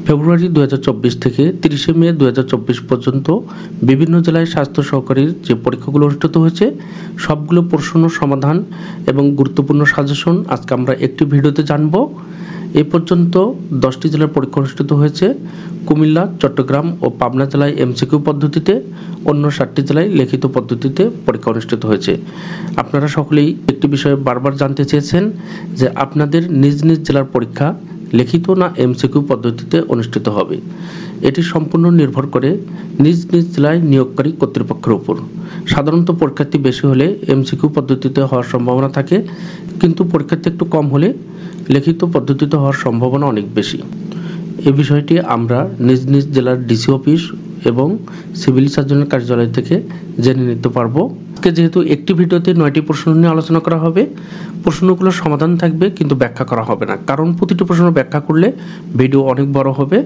ফেব্রুয়ারি 2024 থেকে 30শে মে 2024 পর্যন্ত বিভিন্ন জেলায় স্বাস্থ্য সহকারীর যে পরীক্ষাগুলো অনুষ্ঠিত হয়েছে সবগুলো প্রশ্ন সমাধান এবং গুরুত্বপূর্ণ সাজেশন আজকে আমরা একটি ভিডিওতে জানব। এই পর্যন্ত 10টি জেলার পরীক্ষা অনুষ্ঠিত হয়েছে। কুমিল্লা, চট্টগ্রাম ও পাবনা জেলায় এমসিকিউ পদ্ধতিতে, অন্য 7টি জেলায় লিখিত পদ্ধতিতে পরীক্ষা অনুষ্ঠিত হয়েছে। আপনারা সকলেই একটি বিষয়ে বারবার জানতে চেয়েছেন যে আপনাদের নিজ নিজ জেলার পরীক্ষা লিখিত না এমসিকিউ পদ্ধতিতে অনুষ্ঠিত হবে। এটি সম্পূর্ণ নির্ভর করে নিজ নিজ জেলায় নিয়োগকারী কর্তৃপক্ষের উপর। সাধারণত পরীক্ষার্থী বেশি হলে এমসিকিউ পদ্ধতিতে হওয়ার সম্ভাবনা থাকে, কিন্তু পরীক্ষার্থী একটু কম হলে লিখিত পদ্ধতিতে হওয়ার সম্ভাবনা অনেক বেশি। এই বিষয়টি আমরা নিজ নিজ জেলার ডিসি অফিস এবং সিভিল সার্জনের কার্যালয় থেকে জেনে নিতে পারবো। যেহেতু একটি ভিডিওতে 9টি প্রশ্ন নিয়ে আলোচনা করা হবে, প্রশ্নগুলোর সমাধান থাকবে কিন্তু ব্যাখ্যা করা হবে না, কারণ প্রতিটি প্রশ্ন ব্যাখ্যা করলে ভিডিও অনেক বড় হবে।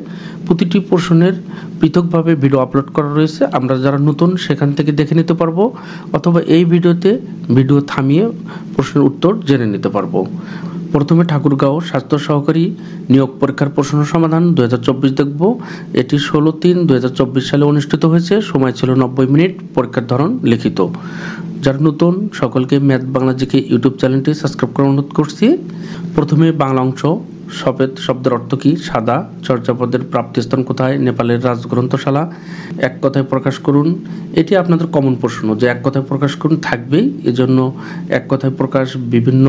প্রতিটি প্রশ্নের পৃথকভাবে ভিডিও আপলোড করা রয়েছে, আমরা যারা নতুন সেখান থেকে দেখে নিতে পারবো, অথবা এই ভিডিওতে ভিডিও থামিয়ে প্রশ্নের উত্তর জেনে নিতে পারবো। প্রথমে ঠাকুরগাঁও স্বাস্থ্য সহকারী নিয়োগ পরীক্ষার প্রশ্ন সমাধান 2024 দেখব। এটি 16/3/2024 সালে অনুষ্ঠিত হয়েছে। সময় ছিল 90 মিনিট। পরীক্ষার ধরন লিখিত। যারা নতুন সকলকে ম্যাথ বাংলা জিকে ইউটিউব চ্যানেলটি সাবস্ক্রাইব করার অনুরোধ করছি। প্রথমে বাংলা অংশ। সফেদ শব্দের অর্থ কি? সাদা। চর্যাপদের প্রাপ্তিস্থান কোথায়? নেপালের রাজগ্রন্থশালা। এক কথায় প্রকাশ করুন। এটি আপনাদের কমন প্রশ্ন যে এক কথায় প্রকাশ করুন থাকবেই, এজন্য এক কথায় প্রকাশ বিভিন্ন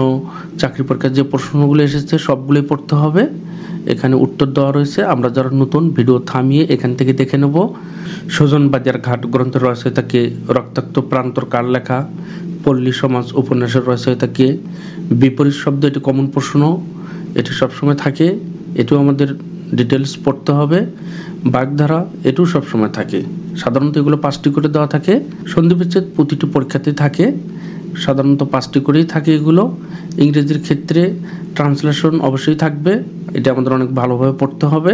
চাকরি পরীক্ষার যে প্রশ্নগুলো এসেছে সবগুলোই পড়তে হবে। এখানে উত্তর দেওয়া রয়েছে, আমরা যারা নতুন ভিডিও থামিয়ে এখান থেকে দেখে নেব। সুজন বাদিয়ার ঘাট গ্রন্থের রচয়িতাকে? রক্তাক্ত প্রান্তর কার লেখা? পল্লী সমাজ উপন্যাসের রচয়িতাকে? বিপরীত শব্দ, এটি কমন প্রশ্ন, এটি সবসময় থাকে, এটিও আমাদের ডিটেলস পড়তে হবে। বাগধারা, এটিও সবসময় থাকে। সাধারণত এগুলো 5টি করে দেওয়া থাকে। সন্ধিবিচ্ছেদ প্রতিটি পরীক্ষাতেই থাকে, সাধারণত 5টি করেই থাকে এগুলো। ইংরেজির ক্ষেত্রে ট্রান্সলেশন অবশ্যই থাকবে, এটা আমাদের অনেক ভালোভাবে পড়তে হবে।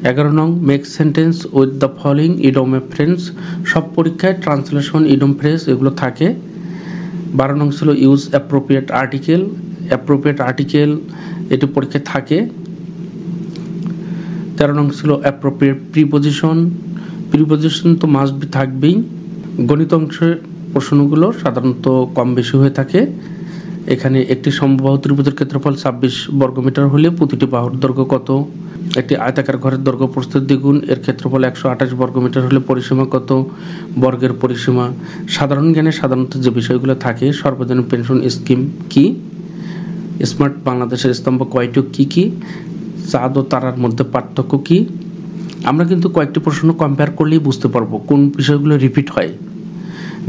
11 নং make sentence with the following idiom phrases. সব পরীক্ষায় ট্রান্সলেশন, ইডম ফ্রেজ এগুলো থাকে। 12 নং ছিল use appropriate article. Appropriate article এটি পরীক্ষায় থাকে। 13 নং ছিল অ্যাপ্রোপ্রিয়েট প্রিপোজিশন। প্রিপোজিশন তো মাস্ট বি থাকবেই। গণিত অংশের প্রশ্নগুলো সাধারণত কম বেশি হয়ে থাকে। এখানে একটি সমবাহু ত্রিভুজের ক্ষেত্রফল 26 বর্গমিটার হলে প্রতিটি বাহুর দৈর্ঘ্য কত? একটি আয়তাকার ঘরের দৈর্ঘ্য প্রস্থের দ্বিগুণ, এর ক্ষেত্রফল 128 বর্গমিটার হলে পরিসীমা কত? বর্গের পরিসীমা। সাধারণ জ্ঞানে সাধারণত যে বিষয়গুলো থাকে, সর্বজনীন পেনশন স্কিম কি? স্মার্ট বাংলাদেশের স্তম্ভ কয়টি? কি কি? চাঁদ ও তারার মধ্যে পার্থক্য কি? আমরা কিন্তু কয়েকটি প্রশ্ন কম্পেয়ার করলেই বুঝতে পারবো কোন বিষয়গুলো রিপিট হয়।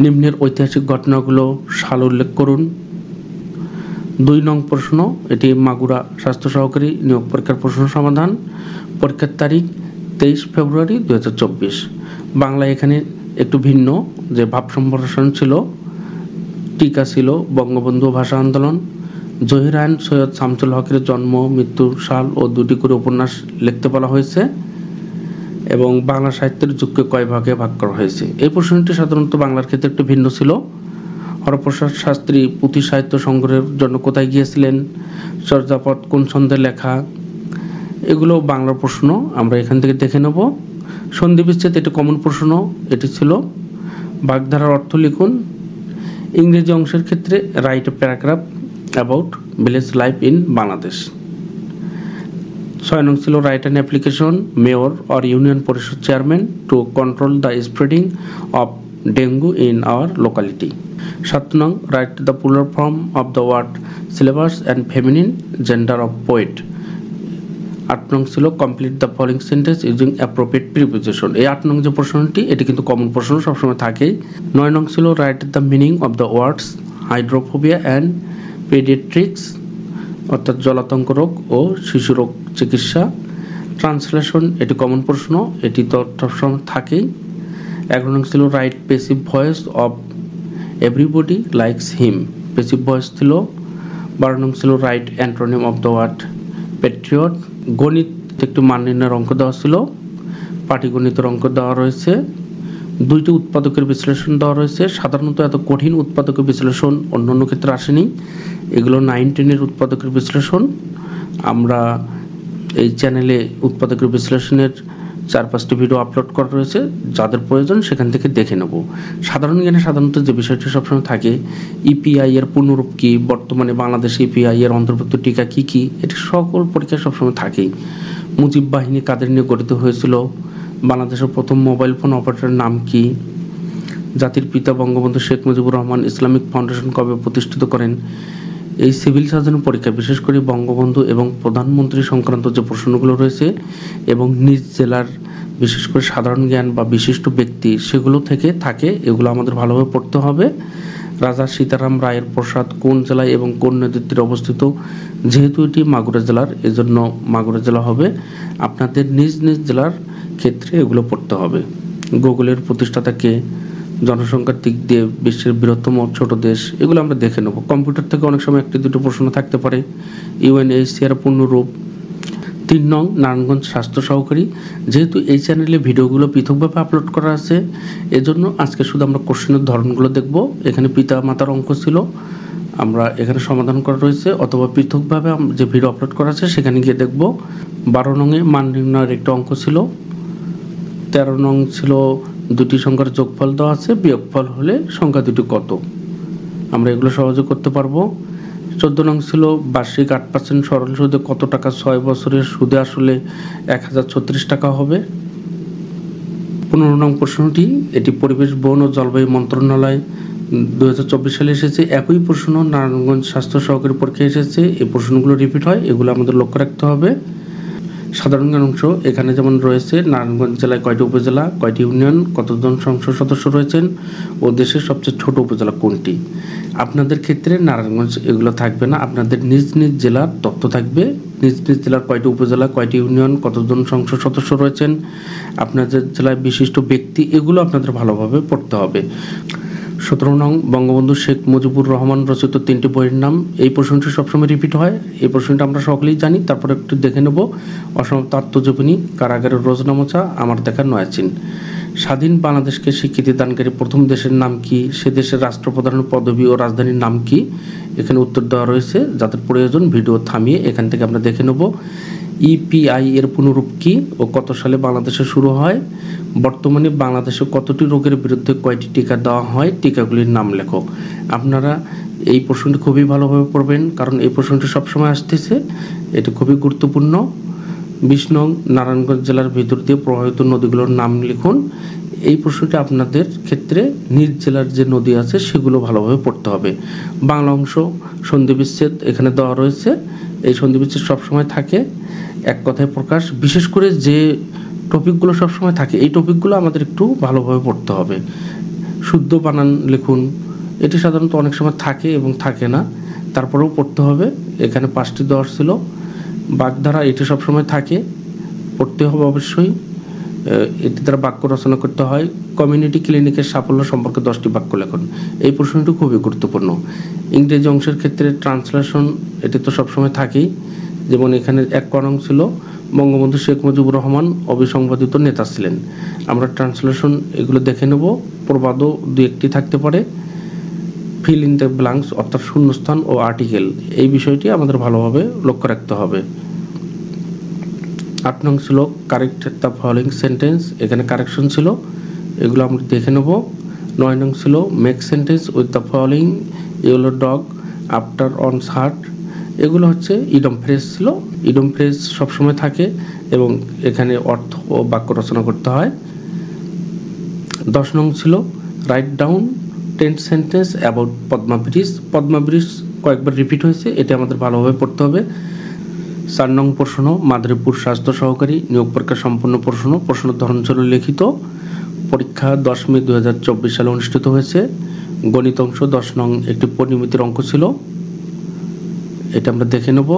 নিম্নের ঐতিহাসিক ঘটনাগুলো সাল উল্লেখ করুন। 2 নং প্রশ্ন, এটি মাগুরা স্বাস্থ্য সহকারী নিয়োগ পরীক্ষার প্রশ্ন সমাধান। পরীক্ষার তারিখ 23 ফেব্রুয়ারি 2024। বাংলা এখানে একটু ভিন্ন, যে ভাব সম্প্রসারণ ছিল, টিকা ছিল বঙ্গবন্ধু ভাষা আন্দোলন। জহির রায়হান সৈয়দ শামসুল হকের জন্ম মৃত্যুর সাল ও 2টি করে উপন্যাস লিখতে বলা হয়েছে। এবং বাংলা সাহিত্যের যুগকে কয় ভাগে ভাগ করা হয়েছে? এই প্রশ্নটি সাধারণত বাংলার ক্ষেত্রে একটু ভিন্ন ছিল। হরপ্রসাদ শাস্ত্রী পুঁথি সাহিত্য সংগ্রহের জন্য কোথায় গিয়েছিলেন? চর্যাপদ কোন ছন্দে লেখা? এগুলো বাংলার প্রশ্ন, আমরা এখান থেকে দেখে নেব। সন্ধিবিচ্ছেদ, এটি কমন প্রশ্ন, এটি ছিল। বাগধারার অর্থ লিখুন। ইংরেজি অংশের ক্ষেত্রে write a paragraph about village life in Bangladesh. 6 নং ছিল write an application mayor or union parishad chairman to control the spreading of dengue in our locality. 7 নং write the plural form of the word syllabus and feminine gender of poet. 8 নং ছিল complete the following sentence using appropriate preposition. এই 8 নং যে প্রশ্নটি, এটি কিন্তু common প্রশ্ন, সবসময় থাকেই। 9 নং ছিল write the meaning of the words hydrophobia and paediatrics, অর্থাৎ জলাতঙ্ক রোগ ও শিশু রোগ চিকিৎসা। ট্রান্সলেশন, এটি কমন প্রশ্ন, এটি তো সবসময় থাকেই। 11 নং ছিল write passive voice of everybody likes him. Passive voice ছিল। 12 নং ছিল write antonym of the word patriot. গণিত একটু মান নির্ণয়ের অঙ্ক দেওয়া ছিল, পাটিগণিতের অঙ্ক দেওয়া রয়েছে। 2টি উৎপাদকের বিশ্লেষণ দেওয়া রয়েছে। সাধারণত এত কঠিন উৎপাদকের বিশ্লেষণ অন্যান্য ক্ষেত্রে আসেনি, এগুলো 9-10 এর উৎপাদকের বিশ্লেষণ। আমরা এই চ্যানেলে উৎপাদকের বিশ্লেষণের 4-5টি ভিডিও আপলোড করা রয়েছে, যাদের প্রয়োজন সেখান থেকে দেখে নেব। সাধারণ জ্ঞানে সাধারণত যে বিষয়টি সবসময় থাকে, ইপিআই এর পূর্ণরূপ কী, বর্তমানে বাংলাদেশে ইপিআই এর অন্তর্ভুক্ত টিকা কী কী, এটি সকল পরীক্ষা সবসময় থাকেই। মুজিব বাহিনী কাদের নিয়ে গঠিত হয়েছিল, বাংলাদেশের প্রথম মোবাইল ফোন অপারেটরের নাম কি, জাতির পিতা বঙ্গবন্ধু শেখ মুজিবুর রহমান ইসলামিক ফাউন্ডেশন কবে প্রতিষ্ঠিত করেন। এই সিভিল সার্জন পরীক্ষা বিশেষ করে বঙ্গবন্ধু এবং প্রধানমন্ত্রী সংক্রান্ত যে প্রশ্নগুলো রয়েছে এবং নিজ জেলার বিশেষ করে সাধারণ জ্ঞান বা বিশিষ্ট ব্যক্তি সেগুলো থেকে থাকে, এগুলো আমাদের ভালোভাবে পড়তে হবে। রাজা সীতারাম রায়ের প্রসাদ কোন জেলায় এবং কোন নদীর তীরে অবস্থিত, যেহেতু এটি মাগুরা জেলার এজন্য মাগুরা জেলা হবে। আপনাদের নিজ নিজ জেলার ক্ষেত্রে এগুলো পড়তে হবে। গুগলের প্রতিষ্ঠাতা কে, জনসংখ্যার দিক দিয়ে বিশ্বের বৃহত্তম ছোট দেশ, এগুলো আমরা দেখে নেব। কম্পিউটার থেকে অনেক সময় একটি দুটো প্রশ্ন থাকতে পারে। ইউএনএইচসিআর পূর্ণরূপ। 3 নং নারায়ণগঞ্জ স্বাস্থ্য সহকারী। যেহেতু এই চ্যানেলে ভিডিওগুলো পৃথকভাবে আপলোড করা আছে, এজন্য আজকে শুধু আমরা কোশ্চেনের ধরনগুলো দেখব। এখানে পিতা মাতার অঙ্ক ছিল, আমরা এখানে সমাধান করা রয়েছে, অথবা পৃথকভাবে যে ভিডিও আপলোড করা আছে সেখানে গিয়ে দেখব। 12 নংয়ে মান নির্ণয়ের একটা অঙ্ক ছিল। 13 নং ছিল দুটি সংখ্যার যোগফল দেওয়া আছে, বিয়োগফল হলে সংখ্যা দুটি কত, আমরা এগুলো সহজে করতে পারবো। 14 নং ছিল বার্ষিক 8% সরল সুদে কত টাকা 6 বছরের সুদে আসলে 1036 টাকা হবে। 15 নং প্রশ্নটি, এটি পরিবেশ বন ও জলবায়ু মন্ত্রণালয় 2024 সালে এসেছে। একই প্রশ্ন নারায়ণগঞ্জ স্বাস্থ্য সহকারী পরীক্ষায় এসেছে। এই প্রশ্নগুলো রিপিট হয়, এগুলো আমাদের লক্ষ্য রাখতে হবে। সাধারণ জ্ঞান অংশ এখানে যেমন রয়েছে, নারায়ণগঞ্জ জেলায় কয়টি উপজেলা, কয়টি ইউনিয়ন, কতজন সংসদ সদস্য রয়েছেন ও দেশের সবচেয়ে ছোট উপজেলা কোনটি। আপনাদের ক্ষেত্রে নারায়ণগঞ্জ এগুলো থাকবে না, আপনাদের নিজ নিজ জেলার তথ্য থাকবে। নিজ নিজ জেলার কয়টি উপজেলা, কয়টি ইউনিয়ন, কতজন সংসদ সদস্য রয়েছেন, আপনাদের জেলায় বিশিষ্ট ব্যক্তি, এগুলো আপনাদের ভালোভাবে পড়তে হবে। 17 নং বঙ্গবন্ধু শেখ মুজিবুর রহমান রচিত 3টি বইয়ের নাম। এই প্রশ্নটি সবসময় রিপিট হয়, এই প্রশ্নটা আমরা সকলেই জানি। তারপরে একটু দেখে নেব। অসমাপ্ত আত্মজীবনী, কারাগারের রোজনামচা, আমার দেখা নয়াচিন। স্বাধীন বাংলাদেশকে স্বীকৃতি দানকারী প্রথম দেশের নাম কি, সে দেশের রাষ্ট্রপ্রধানের পদবি ও রাজধানীর নাম কি, এখানে উত্তর দেওয়া রয়েছে। যাদের প্রয়োজন ভিডিও থামিয়ে এখান থেকে আমরা দেখে নেব। ইপিআই এর পুনরূপ কি ও কত সালে বাংলাদেশে শুরু হয়। বর্তমানে বাংলাদেশে কতটি রোগের বিরুদ্ধে কয়টি টিকা দেওয়া হয়, টিকাগুলির নাম লেখো। আপনারা এই প্রশ্নটি খুবই ভালোভাবে পড়বেন, কারণ এই প্রশ্নটি সবসময় আসতেছে, এটি খুবই গুরুত্বপূর্ণ। 20 নং নারায়ণগঞ্জ জেলার ভিতর দিয়ে প্রবাহিত নদীগুলোর নাম লিখুন। এই প্রশ্নটি আপনাদের ক্ষেত্রে নিজ জেলার যে নদী আছে সেগুলো ভালোভাবে পড়তে হবে। বাংলা অংশ সন্ধিবিচ্ছেদ এখানে দেওয়া রয়েছে, এই সন্ধিবিচ্ছেদ সবসময় থাকে। এক কথায় প্রকাশ, বিশেষ করে যে টপিকগুলো সবসময় থাকে এই টপিকগুলো আমাদের একটু ভালোভাবে পড়তে হবে। শুদ্ধ বানান লিখুন, এটি সাধারণত অনেক সময় থাকে এবং থাকে না, তারপরেও পড়তে হবে। এখানে 5টি দেওয়া ছিল। বাগধারা এটি সবসময় থাকে, পড়তে হবে অবশ্যই। এটি দ্বারা বাক্য রচনা করতে হয়। কমিউনিটি ক্লিনিকের সাফল্য সম্পর্কে 10টি বাক্য লেখুন। এই প্রশ্নটি খুবই গুরুত্বপূর্ণ। ইংরেজি অংশের ক্ষেত্রে ট্রান্সলেশন এটি তো সবসময় থাকেই, যেমন এখানে 1 নং ছিল বঙ্গবন্ধু শেখ মুজিবুর রহমান অবিসংবাদিত নেতা ছিলেন। আমরা ট্রান্সলেশন এগুলো দেখে নেব। প্রবাদও 2-1টি থাকতে পারে। ফিল ইন দ্য ব্ল্যাঙ্কস অর্থাৎ শূন্যস্থান ও আর্টিকেল, এই বিষয়টি আমাদের ভালোভাবে লক্ষ্য রাখতে হবে। 8 নং ছিল কারেক্ট দ্য ফলোইং সেন্টেন্স, এখানে কারেকশন ছিল, এগুলো আমরা দেখে নেব। 9 নং ছিল make sentence with the following yellow dog after one's heart, এগুলো হচ্ছে ইডম ফ্রেজ ছিল। ইডম ফ্রেজ সবসময় থাকে এবং এখানে অর্থ ও বাক্য রচনা করতে হয়। 10 নং ছিল write down 10 sentence about Padma bridge. Padma bridge কয়েকবার রিপিট হয়েছে, এটা আমাদের ভালোভাবে পড়তে হবে। 4 নং প্রশ্ন মাদারীপুর স্বাস্থ্য সহকারী নিয়োগ পরীক্ষা সম্পূর্ণ প্রশ্ন। প্রশ্নের ধরন ছিল লিখিত। পরীক্ষা 10 মে 2024 সালে অনুষ্ঠিত হয়েছে। গণিত অংশ 10 নং একটি পরিমিতির অঙ্ক ছিল, এটা আমরা দেখে নেব।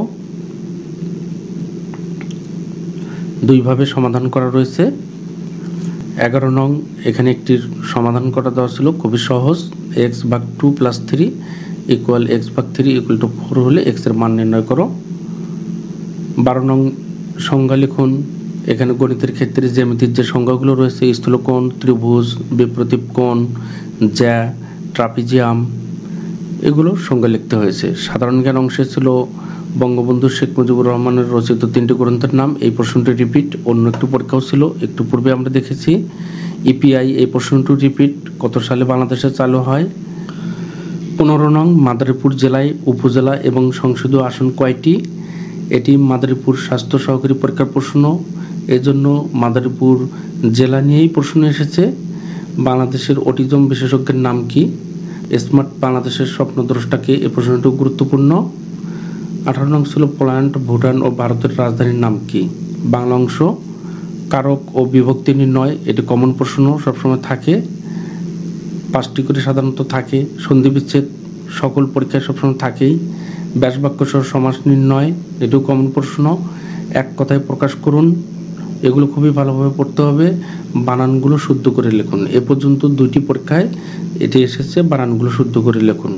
2 ভাবে সমাধান করা রয়েছে। 11 নং এখানে একটি সমাধান করা দেওয়া ছিল, খুবই সহজ। x/2 + 3 = x/3 = 4 হলে x এর মান নির্ণয় করো। 12 নং সংজ্ঞা লিখুন। এখানে গণিতের ক্ষেত্রে জ্যামিতির যে সংজ্ঞাগুলো রয়েছে, স্থূলকোণ, ত্রিভুজ, বিপ্রতীপ কোণ, জ্যা, ট্রাপিজিয়াম, এগুলো সংজ্ঞা লিখতে হয়েছে। সাধারণ জ্ঞান অংশে ছিল বঙ্গবন্ধু শেখ মুজিবুর রহমানের রচিত 3টি গ্রন্থের নাম। এই প্রশ্নটি রিপিট, অন্য একটি পরীক্ষাও ছিল একটু পূর্বে আমরা দেখেছি। ইপিআই, এই প্রশ্নটি রিপিট, কত সালে বাংলাদেশে চালু হয়? 15 নং, মাদারীপুর জেলায় উপজেলা এবং সংসদীয় আসন কয়টি? এটি মাদারীপুর স্বাস্থ্য সহকারী পরীক্ষার প্রশ্ন, এজন্য মাদারীপুর জেলা নিয়েই প্রশ্ন এসেছে। বাংলাদেশের অটিজম বিশেষজ্ঞের নাম কি? স্মার্ট বাংলাদেশের স্বপ্নদ্রষ্টাকে, এই প্রশ্নটি গুরুত্বপূর্ণ। 18 নং ছিল পোল্যান্ড, ভুটান ও ভারতের রাজধানীর নাম কি? বাংলা অংশ। কারক ও বিভক্তি নির্ণয়, এটি কমন প্রশ্ন, সবসময় থাকে, 5টি করে সাধারণত থাকে। সন্ধি বিচ্ছেদ সকল পরীক্ষায় সবসময় থাকেই। ব্যাসবাক্য সহ সমাস নির্ণয়, এটিও কমন প্রশ্ন। এক কথায় প্রকাশ করুন, এগুলো খুবই ভালোভাবে পড়তে হবে। বানানগুলো শুদ্ধ করে লিখুন। এ পর্যন্ত 2টি পরীক্ষায় এটি এসেছে, বানানগুলো শুদ্ধ করে লিখুন।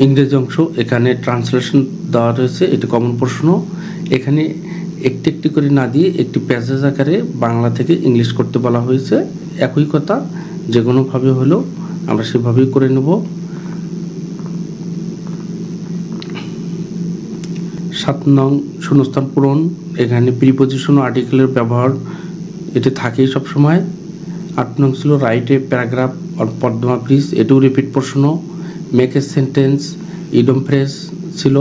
ইংরেজি অংশ, এখানে ট্রান্সলেশন দেওয়া রয়েছে, এটি কমন প্রশ্ন। এখানে একটি একটি করে না দিয়ে একটি প্যাসেজ আকারে বাংলা থেকে ইংলিশ করতে বলা হয়েছে। একই কথা, যে কোনোভাবে হলেও আমরা সেভাবেই করে নেব। 7 নং শূন্যস্থান পূরণ, এখানে প্রিপোজিশন ও আর্টিকেলের ব্যবহার এটি থাকেই সবসময়। 8 নং ছিল right a paragraph on Padma bridge, এটিও রিপিট প্রশ্ন। Make a sentence, idiom phrase ছিল।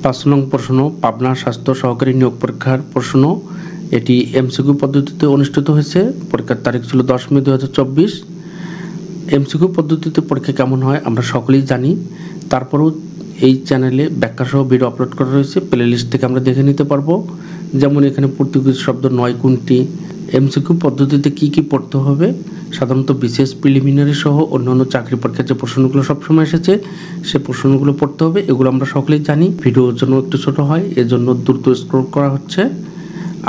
5 নং প্রশ্ন, পাবনা স্বাস্থ্য সহকারী নিয়োগ পরীক্ষার প্রশ্ন, এটি এমসিকিউ পদ্ধতিতে অনুষ্ঠিত হয়েছে। পরীক্ষার তারিখ ছিল 10 মে 2024। এমসিকিউ পদ্ধতিতে পরীক্ষা কেমন হয় আমরা সকলেই জানি, তারপরেও এই চ্যানেলে ব্যাখ্যাসহ ভিডিও আপলোড করা রয়েছে, প্লে লিস্ট থেকে আমরা দেখে নিতে পারবো। যেমন এখানে পর্তুগিজ শব্দ নয় কোনটি, এমসিকিউ পদ্ধতিতে কি কি পড়তে হবে, সাধারণত বিশেষ প্রিলিমিনারি সহ অন্যান্য চাকরি পরীক্ষার যে প্রশ্নগুলো সবসময় এসেছে সে প্রশ্নগুলো পড়তে হবে, এগুলো আমরা সকলেই জানি। ভিডিওর জন্য একটু ছোট হয়, এজন্য দ্রুত স্ক্রল করা হচ্ছে।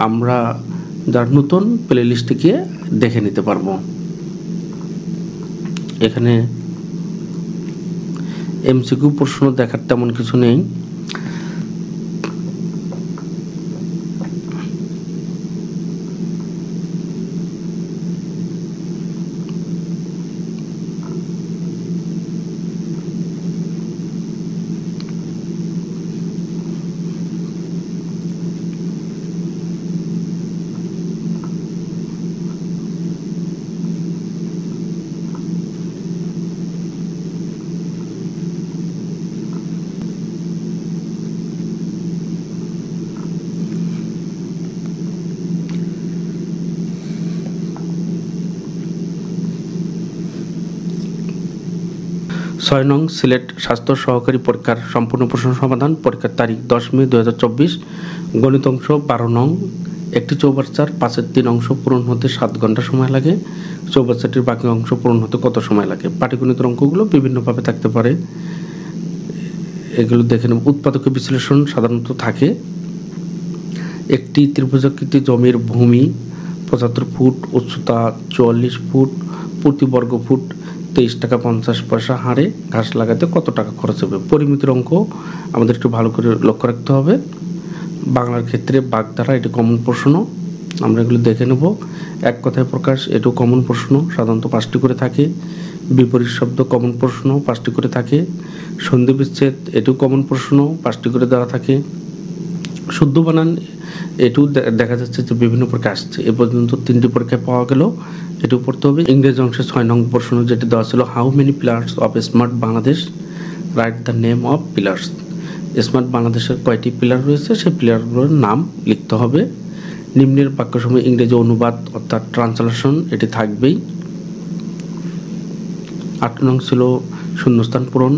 আমরা যারা নতুন, প্লে লিস্টে গিয়ে দেখে নিতে পারবো। এখানে এমসিকিউ প্রশ্ন দেখার তেমন কিছু নেই। ছয় নং সিলেট স্বাস্থ্য সহকারী পরীক্ষার সম্পূর্ণ প্রশ্ন সমাধান। পরীক্ষার তারিখ 10 মে 2024। গণিত অংশ 12 নং, একটি চৌবাচ্চার 5/3 অংশ পূরণ হতে 7 ঘন্টা সময় লাগে। চৌবাচ্চাটির বাকি অংশ পূরণ হতে কত সময় লাগে? পাটিগণিতের অঙ্কগুলো বিভিন্নভাবে থাকতে পারে, এগুলো দেখে নেব। উৎপাদকের বিশ্লেষণ সাধারণত থাকে। একটি ত্রিভুজাকৃতি জমির ভূমি 75 ফুট, উচ্চতা 44 ফুট, প্রতি বর্গ ফুট 23 টাকা 50 পয়সা হারে ঘাস লাগাতে কত টাকা খরচ হবে? পরিমিতির অঙ্ক আমাদের একটু ভালো করে লক্ষ্য রাখতে হবে। বাংলার ক্ষেত্রে বাগধারা, এটি কমন প্রশ্ন, আমরা এগুলো দেখে নেব। এক কথায় প্রকাশ, এটাও কমন প্রশ্ন, সাধারণত 5টি করে থাকে। বিপরীত শব্দ কমন প্রশ্ন, 5টি করে থাকে। সন্ধি বিচ্ছেদ, এটিও কমন প্রশ্ন, 5টি করে দেওয়া থাকে। শুদ্ধ বানান, এটিও দেখা যাচ্ছে যে বিভিন্ন পরীক্ষা আসছে। এ পর্যন্ত 3টি পরীক্ষায় পাওয়া গেল, এটিও পড়তে হবে। ইংরেজি অংশে 6 নং প্রশ্ন যেটি দেওয়া ছিল, how many pillars of smart Bangladesh, write the name of pillars. Smart বাংলাদেশের কয়টি পিলার রয়েছে সেই পিলারগুলোর নাম লিখতে হবে। নিম্নের বাক্যসমূহ ইংরেজি অনুবাদ অর্থাৎ ট্রান্সলেশন, এটি থাকবেই। 8 নং ছিল শূন্যস্থান পূরণ,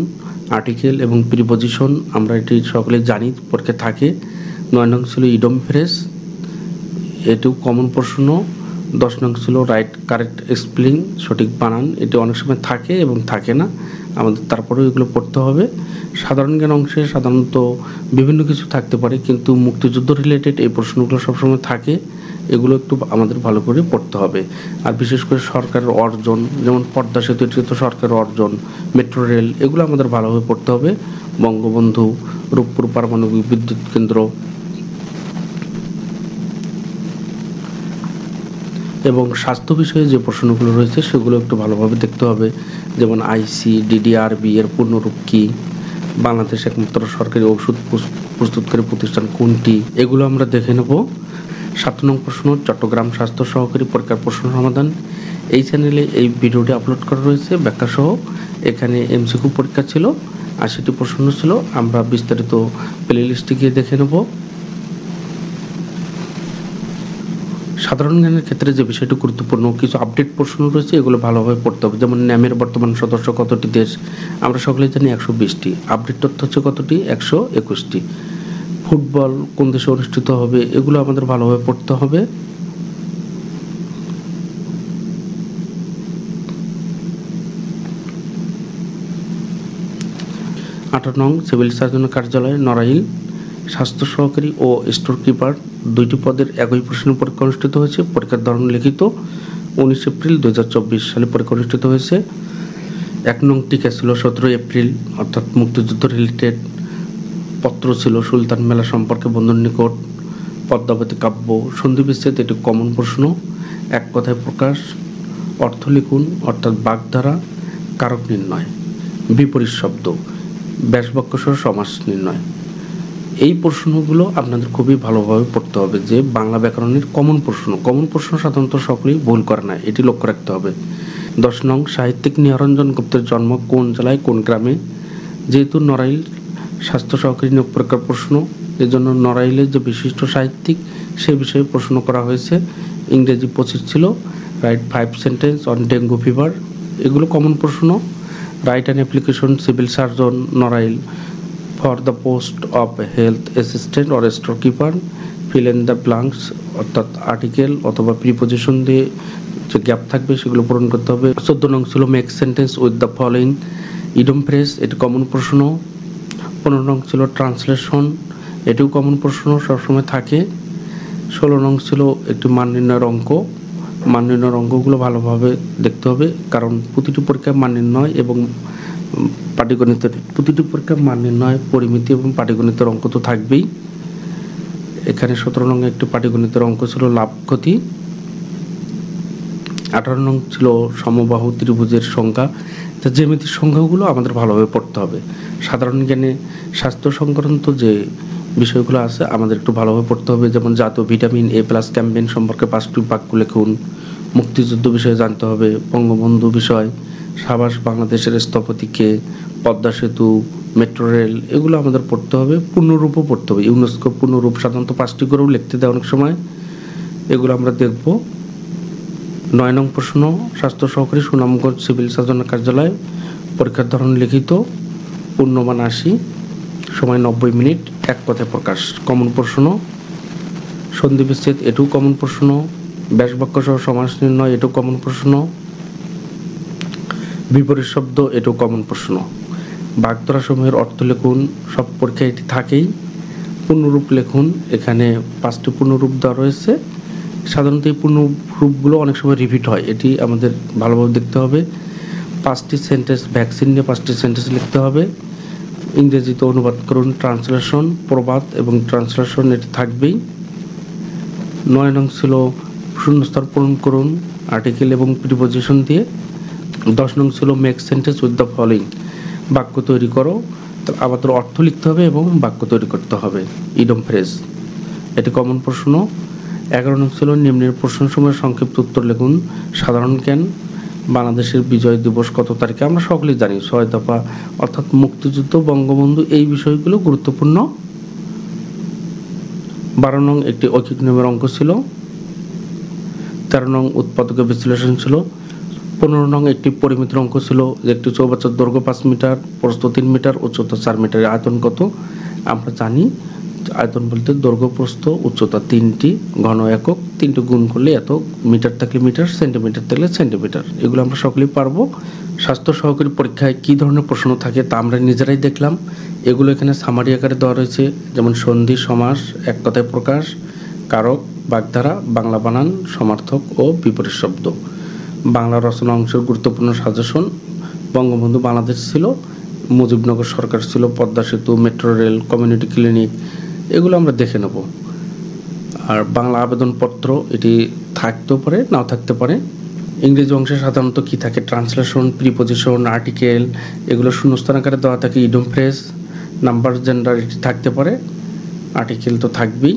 আর্টিকেল এবং প্রিপোজিশন, আমরা এটি সকলে জানি পরীক্ষা থাকে। 9 নং ছিল ইডম ফ্রেজ, এটিও কমন প্রশ্ন। 10 নং ছিল রাইট কারেক্ট স্পেলিং, সঠিক বানান, এটি অনেক সময় থাকে এবং থাকে না, আমাদের তারপরেও এগুলো পড়তে হবে। সাধারণ জ্ঞান অংশে সাধারণত বিভিন্ন কিছু থাকতে পারে, কিন্তু মুক্তিযুদ্ধ রিলেটেড এই প্রশ্নগুলো সবসময় থাকে, এগুলো একটু আমাদের ভালো করে পড়তে হবে। আর বিশেষ করে সরকারের অর্জন, যেমন পদ্মা সেতু, এটি তো সরকারের অর্জন, মেট্রো রেল, এগুলো আমাদের ভালোভাবে পড়তে হবে। বঙ্গবন্ধু, রূপপুর পারমাণবিক বিদ্যুৎ কেন্দ্র এবং স্বাস্থ্য বিষয়ে যে প্রশ্নগুলো রয়েছে সেগুলো একটু ভালোভাবে দেখতে হবে। যেমন আইসিডিডিআরবি এর পূর্ণরূপ কী, বাংলাদেশ একমাত্র সরকারি ওষুধ প্রস্তুতকারী প্রতিষ্ঠান কোনটি, এগুলো আমরা দেখে নেব। 7 নং প্রশ্ন, চট্টগ্রাম স্বাস্থ্য সহকারী পরীক্ষার প্রশ্ন সমাধান। এই চ্যানেলে এই ভিডিওটি আপলোড করা রয়েছে ব্যাখ্যা সহ। এখানে এমসিকিউ পরীক্ষা ছিল, 80টি প্রশ্ন ছিল। আমরা বিস্তারিত প্লে লিস্টে গিয়ে দেখে নেব। সাধারণ জ্ঞানের ক্ষেত্রে যে বিষয়টি গুরুত্বপূর্ণ, কিছু আপডেট প্রশ্ন রয়েছে, এগুলো ভালোভাবে পড়তে হবে। যেমন ন্যামের বর্তমান সদস্য কতটি দেশ, আমরা সকলেই জানি 120টি। আপডেট তথ্য হচ্ছে কতটি, 121টি। ফুটবল কোন দেশে অনুষ্ঠিত হবে, এগুলো আমাদের ভালোভাবে পড়তে হবে। আঠারো নং, সিভিল সার্জনের কার্যালয় নড়াইল, স্বাস্থ্য সহকারী ও স্টোর কিপার 2টি পদের একই প্রশ্নের পরীক্ষা অনুষ্ঠিত হয়েছে। পরীক্ষার ধরন লিখিত। 19 এপ্রিল 2024 সালে পরীক্ষা অনুষ্ঠিত হয়েছে। 1 নং টিকা ছিল 17 এপ্রিল, অর্থাৎ মুক্তিযুদ্ধ রিলেটেড। পত্র ছিল সুলতান মেলা সম্পর্কে বন্ধুর নিকট, পদ্মাবতী কাব্য, সন্ধিবিচ্ছেদ, এটি কমন প্রশ্ন। এক কথায় প্রকাশ, অর্থ লিখুন, অর্থাৎ বাগধারা, কারক নির্ণয়, বিপরীত শব্দ, ব্যাসবাক্য সহ সমাস নির্ণয়। এই প্রশ্নগুলো আপনাদের খুবই ভালোভাবে পড়তে হবে, যে বাংলা ব্যাকরণের কমন প্রশ্ন সাধারণত সকলেই ভুল করে না, এটি লক্ষ্য রাখতে হবে। 10 নং, সাহিত্যিক নিহারঞ্জন গুপ্তের জন্ম কোন জেলায় কোন গ্রামে। যেহেতু নড়াইল স্বাস্থ্য সহকারী নিয়োগ পরীক্ষার প্রশ্ন, এজন্য নড়াইলের যে বিশিষ্ট সাহিত্যিক সে বিষয়ে প্রশ্ন করা হয়েছে। ইংরেজি 25 ছিল। Right 5 sentence on dengue fever, এগুলো কমন প্রশ্ন। Right an application civil surgeon Narail for the post of health assistant or store keeper, fill in the blanks, অর্থাৎ আর্টিকেল অথবা প্রিপোজিশন দিয়ে যে গ্যাপ থাকবে সেগুলো পূরণ করতে হবে। 14 নং ছিল make sentence with the following idiom phrase, এটি কমন প্রশ্ন। 15 নং ছিল ট্রান্সলেশন, এটিও কমন প্রশ্ন, সবসময় থাকে। 16 নং ছিল একটি মান নির্ণয়ের অঙ্ক। মান নির্ণয়ের অঙ্কগুলো ভালোভাবে দেখতে হবে, কারণ প্রতিটি পরীক্ষায় মান নির্ণয় এবং পাটিগণিতের প্রতিটি পরীক্ষায় মান নির্ণয়, পরিমিতি এবং পাটিগণিতের অঙ্ক তো থাকবেই। এখানে 17 নং একটি পাটিগণিতের অঙ্ক ছিল লাভ ক্ষতি। 18 নং ছিল সমবাহু ত্রিভুজের সংখ্যা। জ্যামিতির সংখ্যাগুলো আমাদের ভালোভাবে পড়তে হবে। সাধারণ জ্ঞানে স্বাস্থ্য সংক্রান্ত যে বিষয়গুলো আছে আমাদের একটু ভালোভাবে পড়তে হবে। যেমন জাতীয় ভিটামিন A+ ক্যাম্পেইন সম্পর্কে 5টি বাক্য লিখুন। মুক্তিযুদ্ধ বিষয়ে জানতে হবে। বঙ্গবন্ধু বিষয়, সাবাস বাংলাদেশের স্থপতি কে, পদ্মা সেতু, মেট্রো রেল, এগুলো আমাদের পড়তে হবে। পূর্ণরূপও পড়তে হবে। ইউনেস্কো পূর্ণরূপ সাধারণত 5টি করেও লিখতে দেয় অনেক সময়, এগুলো আমরা দেখব। 9 নং প্রশ্ন, স্বাস্থ্য সহকারী সুনামগঞ্জ সিভিল সার্জনের কার্যালয়, পরীক্ষার ধরন লিখিত, পূর্ণমান 80, সময় 90 মিনিট, এক কথায় প্রকাশ, কমন প্রশ্ন। সন্ধিবিচ্ছেদ, এটাও কমন প্রশ্ন। ব্যাসবাক্য সহ সমাস নির্ণয়, এটাও কমন প্রশ্ন। বিপরীত শব্দ, এটাও কমন প্রশ্ন। বাগধারা সমূহের অর্থ লিখুন, সব পরীক্ষায় এটি থাকেই। পূর্ণরূপ লিখুন, এখানে 5টি পূর্ণরূপ দেওয়া রয়েছে। সাধারণত এই পূর্ণরূপগুলো অনেক সময় রিপিট হয়, এটি আমাদের ভালোভাবে দেখতে হবে। 5টি সেন্টেন্স, ভ্যাকসিন নিয়ে 5টি সেন্টেন্স লিখতে হবে। ইংরেজিতে অনুবাদ করুন, ট্রান্সলেশন, প্রবাদ এবং ট্রান্সলেশন, এটি থাকবেই। 9 নং ছিল শূন্যস্থান পূরণ করুন আর্টিকেল এবং প্রিপোজিশন দিয়ে। 10 নং ছিল make sentence with the following, বাক্য তৈরি করো। আমাদের অর্থ লিখতে হবে এবং বাক্য তৈরি করতে হবে, ইডম ফ্রেজ, এটি কমন প্রশ্ন। 11 নং ছিল নিম্নের প্রশ্নসমূহের সংক্ষিপ্ত উত্তর লিখুন। সাধারণ জ্ঞান, বাংলাদেশের বিজয় দিবস কত তারিখে, আমরা সকলেই জানি 6 দফা, অর্থাৎ মুক্তিযুদ্ধ, বঙ্গবন্ধু, এই বিষয়গুলো গুরুত্বপূর্ণ। 12 নং একটি ঐকিক নিয়মের অঙ্ক ছিল। 13 নং উৎপাদকের বিশ্লেষণ ছিল। 15 নং একটি পরিমিতির অঙ্ক ছিল, যে একটি চৌবাচ্চার দৈর্ঘ্য 5 মিটার, প্রস্থ 3 মিটার, উচ্চতা 4 মিটার, আয়তন কত, আমরা জানি আয়তন বলতে দৈর্ঘ্য, প্রস্থ, উচ্চতা 3টি ঘন একক, 3টি গুণ করলে এত, মিটার থাকলে মিটার, সেন্টিমিটার থাকলে সেন্টিমিটার, এগুলো আমরা সকলেই পারবো। স্বাস্থ্য সহকারী পরীক্ষায় কী ধরনের প্রশ্ন থাকে তা আমরা নিজেরাই দেখলাম। এগুলো এখানে সামারি আকারে দেওয়া রয়েছে, যেমন সন্ধি, সমাস, এক কথায় প্রকাশ, কারক, বাগধারা, বাংলা বানান, সমার্থক ও বিপরীত শব্দ। বাংলা রচনা অংশের গুরুত্বপূর্ণ সাজেশন, বঙ্গবন্ধু বাংলাদেশ ছিল, মুজিবনগর সরকার ছিল, পদ্মা সেতু, মেট্রো রেল, কমিউনিটি ক্লিনিক, এগুলো আমরা দেখে নেব। আর বাংলা আবেদনপত্র, এটি থাকতেও পারে নাও থাকতে পারে। ইংরেজি অংশে সাধারণত কি থাকে, ট্রান্সলেশন, প্রিপোজিশন, আর্টিকেল, এগুলো শূন্যস্থান আকারে দেওয়া থাকে, ইডম ফ্রেজ। নাম্বার জেনারেটর থাকতে পারে, আর্টিকেল তো থাকবেই।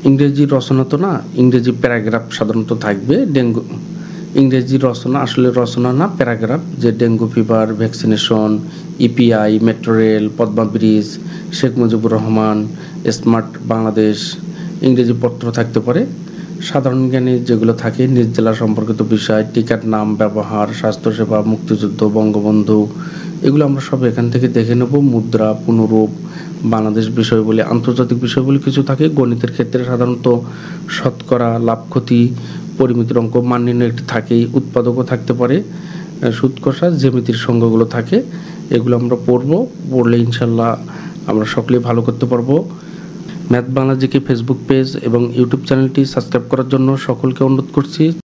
ইংরেজি রচনা তো না, ইংরেজি প্যারাগ্রাফ সাধারণত থাকবে। ডেঙ্গু ইংরেজি রচনা, আসলে রচনা না, প্যারাগ্রাফ, যে dengue fever vaccination, EPI, metro rail, Padma bridge, Sheikh Mujibur Rahman, smart Bangladesh, ইংরেজি পত্র থাকতে পারে। সাধারণ জ্ঞানে যেগুলো থাকে, নিজ জেলা সম্পর্কিত বিষয়, টিকার নাম, ব্যবহার, স্বাস্থ্যসেবা, মুক্তিযুদ্ধ, বঙ্গবন্ধু, এগুলো আমরা সব এখান থেকে দেখে নেব। মুদ্রা, পুনরূপ, বাংলাদেশ বিষয়গুলি, আন্তর্জাতিক বিষয়গুলি কিছু থাকে। গণিতের ক্ষেত্রে সাধারণত শতকরা, লাভ ক্ষতি, পরিমিতির অঙ্ক, মান নির্ণয় একটি থাকেই। উৎপাদকও থাকতে পারে, সুদ কষা, জ্যামিতির সঙ্গগুলো থাকে। এগুলো আমরা পড়লে ইনশাল্লাহ আমরা সকলেই ভালো করতে পারবো। Math Bangla GK Facebook page এবং ইউটিউব চ্যানেলটি সাবস্ক্রাইব করার জন্য সকলকে অনুরোধ করছি।